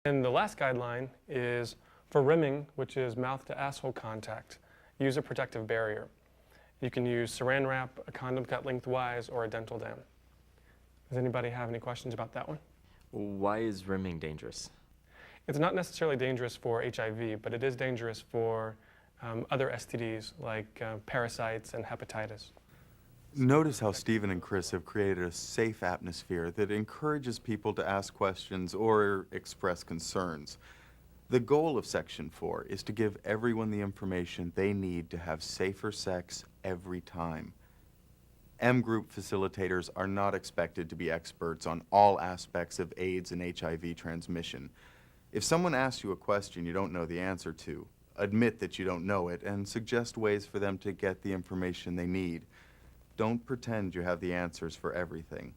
And the last guideline is for rimming, which is mouth to asshole contact. Use a protective barrier. You can use saran wrap, a condom cut lengthwise, or a dental dam. Does anybody have any questions about that one? Why is rimming dangerous? It's not necessarily dangerous for HIV, but it is dangerous for other STDs like parasites and hepatitis. Notice how Stephen and Chris have created a safe atmosphere that encourages people to ask questions or express concerns. The goal of Section 4 is to give everyone the information they need to have safer sex every time. MGroup facilitators are not expected to be experts on all aspects of AIDS and HIV transmission. If someone asks you a question you don't know the answer to, admit that you don't know it and suggest ways for them to get the information they need. Don't pretend you have the answers for everything.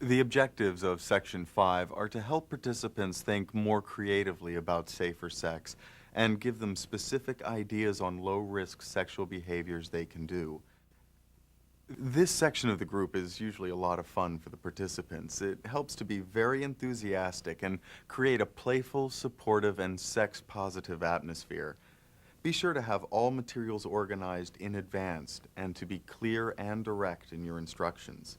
The objectives of Section 5 are to help participants think more creatively about safer sex and give them specific ideas on low-risk sexual behaviors they can do. This section of the group is usually a lot of fun for the participants. It helps to be very enthusiastic and create a playful, supportive, and sex-positive atmosphere. Be sure to have all materials organized in advance and to be clear and direct in your instructions.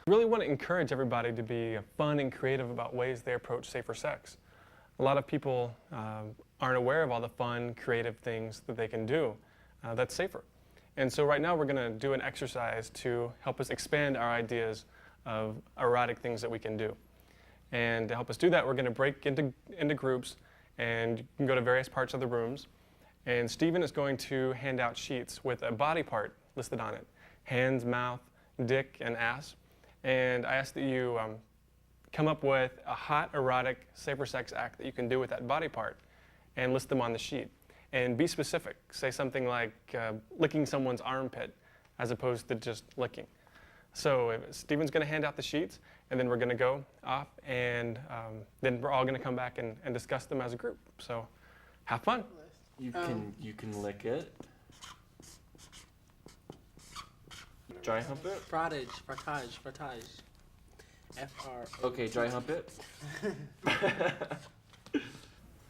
We really want to encourage everybody to be fun and creative about ways they approach safer sex. A lot of people aren't aware of all the fun, creative things that they can do that's safer. And so right now we're going to do an exercise to help us expand our ideas of erotic things that we can do. And to help us do that, we're going to break into groups, and you can go to various parts of the rooms. And Stephen is going to hand out sheets with a body part listed on it: hands, mouth, dick, and ass. And I ask that you come up with a hot, erotic, safer sex act that you can do with that body part and list them on the sheet. And be specific. Say something like licking someone's armpit as opposed to just licking. So Stephen's going to hand out the sheets, and then we're going to go off, and then we're all going to come back and discuss them as a group. So have fun. You can lick it. Dry hump it. Frottage. F-R. Okay, dry hump it.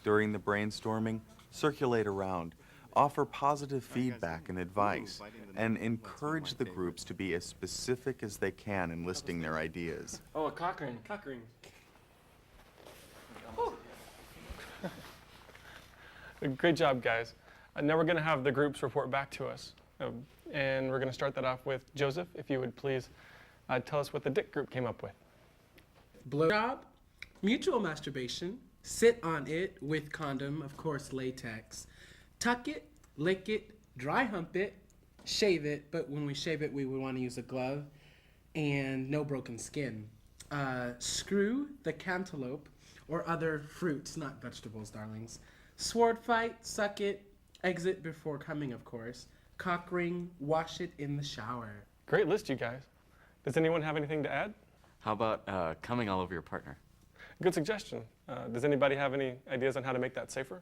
During the brainstorming, circulate around, offer positive feedback and advice, and encourage the groups to be as specific as they can in listing their ideas. Oh, a cock ring. Great job, guys. Now we're going to have the groups report back to us. And we're going to start that off with Joseph, if you would please tell us what the dick group came up with. Blowjob, mutual masturbation, sit on it with condom, of course latex, tuck it, lick it, dry hump it, shave it, but when we shave it we would want to use a glove, and no broken skin. Screw the cantaloupe or other fruits, not vegetables, darlings. Sword fight, suck it, exit before coming, of course. Cock ring, wash it in the shower. Great list, you guys. Does anyone have anything to add? How about coming all over your partner? Good suggestion. Does anybody have any ideas on how to make that safer?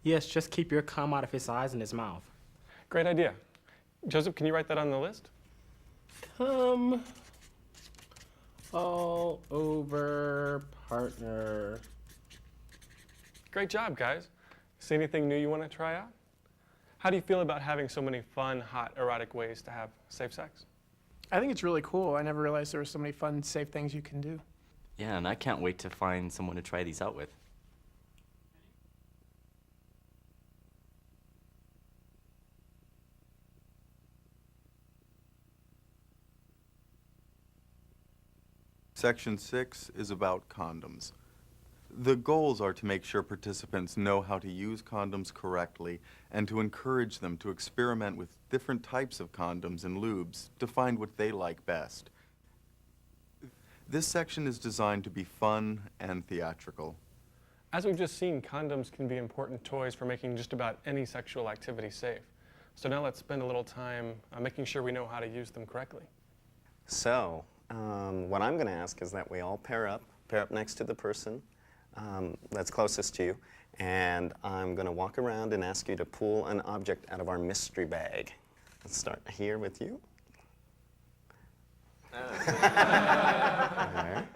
Yes, just keep your cum out of his eyes and his mouth. Great idea. Joseph, can you write that on the list? Cum all over partner. Great job, guys. See anything new you want to try out? How do you feel about having so many fun, hot, erotic ways to have safe sex? I think it's really cool. I never realized there were so many fun, safe things you can do. Yeah, and I can't wait to find someone to try these out with. Section 6 is about condoms. The goals are to make sure participants know how to use condoms correctly and to encourage them to experiment with different types of condoms and lubes to find what they like best. This section is designed to be fun and theatrical. As we've just seen, condoms can be important toys for making just about any sexual activity safe. So now let's spend a little time making sure we know how to use them correctly. So, what I'm going to ask is that we all pair up next to the person that's closest to you, And I'm going to walk around and ask you to pull an object out of our mystery bag. Let's start here with you. There.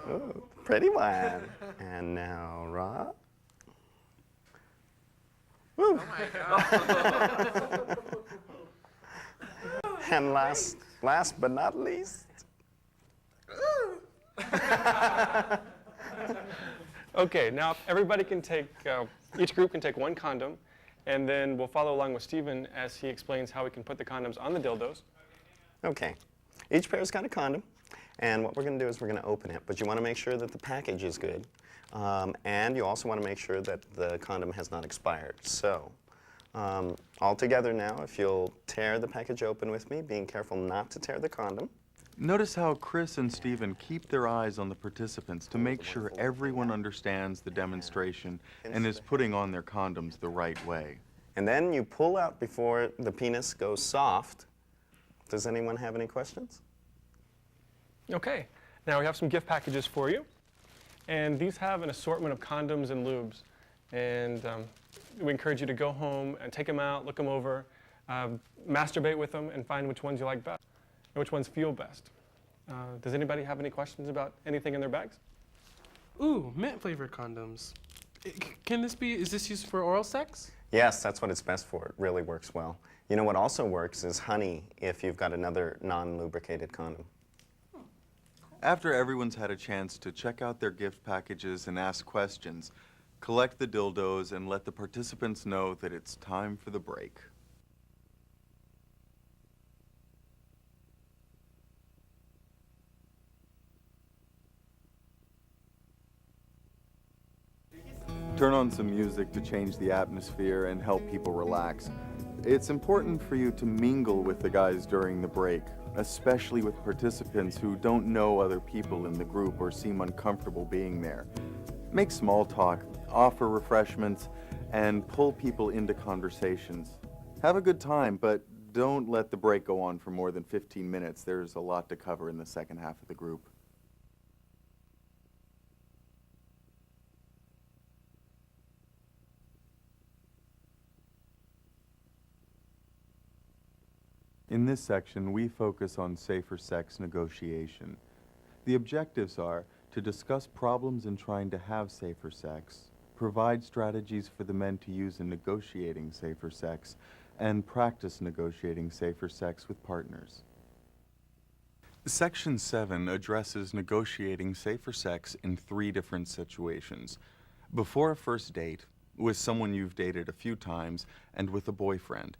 Ooh, pretty one. And now Rob. Woo. And last but not least. Okay, now if everybody can take, each group can take one condom, and then we'll follow along with Stephen as he explains how we can put the condoms on the dildos. Okay. Each pair's got a condom, and what we're going to do is we're going to open it, but you want to make sure that the package is good, and you also want to make sure that the condom has not expired. So, all together now, if you'll tear the package open with me, being careful not to tear the condom. Notice how Chris and Stephen keep their eyes on the participants to make sure everyone understands the demonstration and is putting on their condoms the right way. And then you pull out before the penis goes soft. Does anyone have any questions? Okay, now we have some gift packages for you, and these have an assortment of condoms and lubes, and we encourage you to go home and take them out, look them over, masturbate with them, and find which ones you like best, and which ones feel best. Does anybody have any questions about anything in their bags? Ooh, mint flavored condoms. Is this used for oral sex? Yes, that's what it's best for. It really works well. You know what also works is honey if you've got another non-lubricated condom. After everyone's had a chance to check out their gift packages and ask questions, collect the dildos and let the participants know that it's time for the break. Turn on some music to change the atmosphere and help people relax. It's important for you to mingle with the guys during the break, especially with participants who don't know other people in the group or seem uncomfortable being there. Make small talk, offer refreshments, and pull people into conversations. Have a good time, but don't let the break go on for more than 15 minutes. There's a lot to cover in the second half of the group. In this section, we focus on safer sex negotiation. The objectives are to discuss problems in trying to have safer sex, provide strategies for the men to use in negotiating safer sex, and practice negotiating safer sex with partners. Section 7 addresses negotiating safer sex in 3 different situations. Before a first date, with someone you've dated a few times, and with a boyfriend.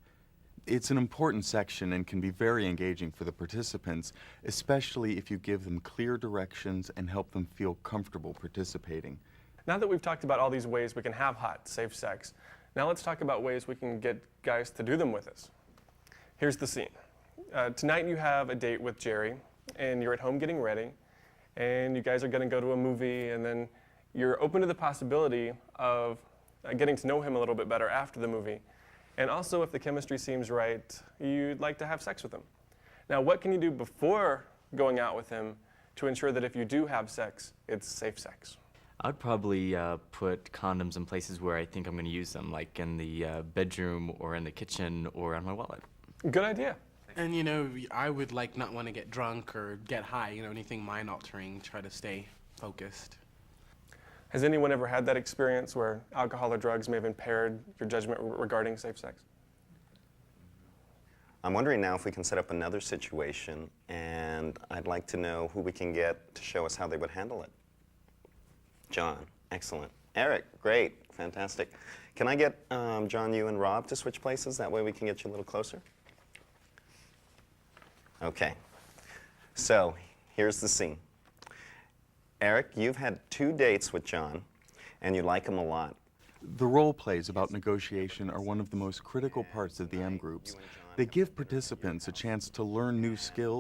It's an important section and can be very engaging for the participants, especially if you give them clear directions and help them feel comfortable participating. Now that we've talked about all these ways we can have hot, safe sex, now let's talk about ways we can get guys to do them with us. Here's the scene. Tonight you have a date with Jerry, and you're at home getting ready, and you guys are going to go to a movie, and then you're open to the possibility of getting to know him a little bit better after the movie. And also, if the chemistry seems right, you'd like to have sex with him. Now, what can you do before going out with him to ensure that if you do have sex, it's safe sex? I'd probably put condoms in places where I think I'm going to use them, like in the bedroom or in the kitchen or on my wallet. Good idea. And you know, I would like not want to get drunk or get high, you know, anything mind altering, try to stay focused. Has anyone ever had that experience where alcohol or drugs may have impaired your judgment regarding safe sex? I'm wondering now if we can set up another situation, and I'd like to know who we can get to show us how they would handle it. John, excellent. Eric, great, fantastic. Can I get John, you, and Rob to switch places? That way we can get you a little closer. Okay, so here's the scene. Eric, you've had 2 dates with John, and you like him a lot. The role plays about negotiation are one of the most critical parts of the MGroups. They give participants a chance to learn new skills